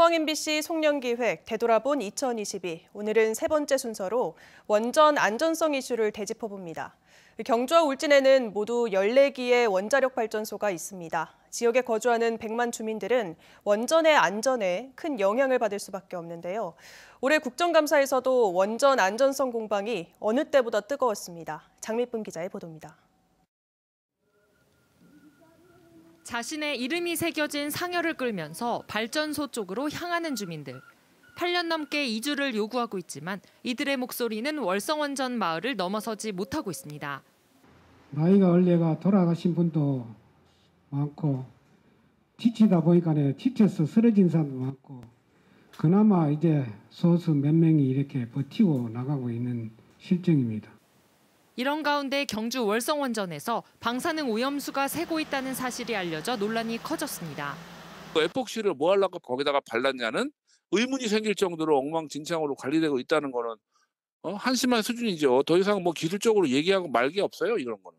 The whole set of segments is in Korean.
서방 MBC 송년기획 되돌아본 2022. 오늘은 세 번째 순서로 원전 안전성 이슈를 되짚어봅니다. 경주와 울진에는 모두 14기의 원자력 발전소가 있습니다. 지역에 거주하는 100만 주민들은 원전의 안전에 큰 영향을 받을 수밖에 없는데요. 올해 국정감사에서도 원전 안전성 공방이 어느 때보다 뜨거웠습니다. 장미쁨 기자의 보도입니다. 자신의 이름이 새겨진 상여를 끌면서 발전소 쪽으로 향하는 주민들. 8년 넘게 이주를 요구하고 있지만 이들의 목소리는 월성원전 마을을 넘어서지 못하고 있습니다. 나이가 얼레가 돌아가신 분도 많고 지치다 보니까 지쳐서 쓰러진 사람도 많고 그나마 이제 소수 몇 명이 이렇게 버티고 나가고 있는 실정입니다. 이런 가운데 경주 월성원전에서 방사능 오염수가 새고 있다는 사실이 알려져 논란이 커졌습니다. 에폭시를 뭐 하려고 거기다가 발랐냐는 의문이 생길 정도로 엉망진창으로 관리되고 있다는 거는 한심한 수준이죠. 더 이상 뭐 기술적으로 얘기하고 말 게 없어요, 이런 거는.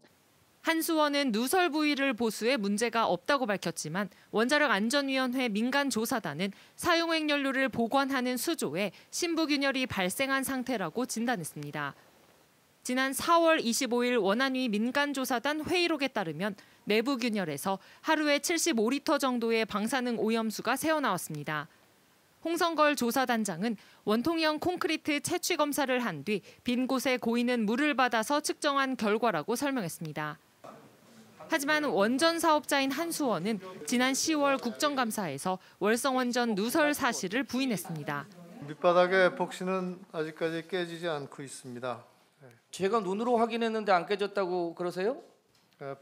한수원은 누설 부위를 보수해 문제가 없다고 밝혔지만 원자력안전위원회 민간조사단은 사용액 연료를 보관하는 수조에 신부균열이 발생한 상태라고 진단했습니다. 지난 4월 25일 원안위 민간조사단 회의록에 따르면 내부 균열에서 하루에 75리터 정도의 방사능 오염수가 새어나왔습니다. 홍성걸 조사단장은 원통형 콘크리트 채취 검사를 한 뒤 빈 곳에 고이는 물을 받아서 측정한 결과라고 설명했습니다. 하지만 원전 사업자인 한수원은 지난 10월 국정감사에서 월성원전 누설 사실을 부인했습니다. 밑바닥의 에폭시는 아직까지 깨지지 않고 있습니다. 제가 눈으로 확인했는데 안 깨졌다고 그러세요?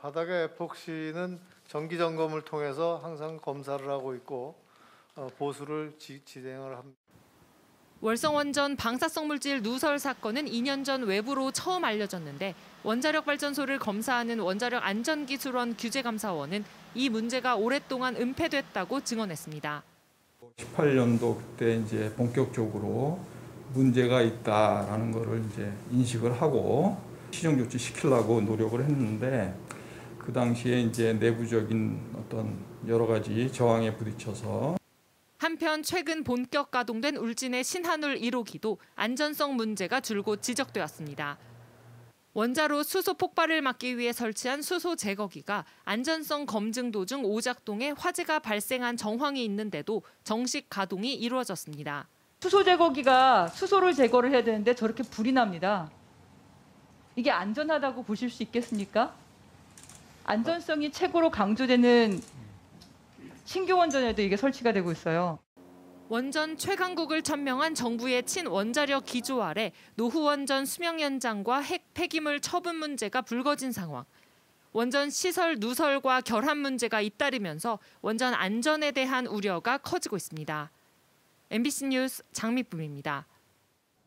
바닥의 에폭시는 정기 점검을 통해서 항상 검사를 하고 있고 보수를 진행을 합니다. 월성원전 방사성 물질 누설 사건은 2년 전 외부로 처음 알려졌는데 원자력 발전소를 검사하는 원자력 안전기술원 규제감사원은 이 문제가 오랫동안 은폐됐다고 증언했습니다. 18년도 그때 이제 본격적으로 문제가 있다라는 거를 이제 인식을 하고 시정 조치 시키려고 노력을 했는데 그 당시에 이제 내부적인 어떤 여러 가지 저항에 부딪혀서 한편 최근 본격 가동된 울진의 신한울 1호기도 안전성 문제가 줄곧 지적되었습니다. 원자로 수소 폭발을 막기 위해 설치한 수소 제거기가 안전성 검증 도중 오작동에 화재가 발생한 정황이 있는데도 정식 가동이 이루어졌습니다. 수소 제거기가 수소를 제거를 해야 되는데 저렇게 불이 납니다. 이게 안전하다고 보실 수 있겠습니까? 안전성이 최고로 강조되는 신규 원전에도 이게 설치가 되고 있어요. 원전 최강국을 천명한 정부의 친원자력 기조 아래 노후 원전 수명 연장과 핵 폐기물 처분 문제가 불거진 상황. 원전 시설 누설과 결함 문제가 잇따르면서 원전 안전에 대한 우려가 커지고 있습니다. MBC 뉴스 장미쁨입니다.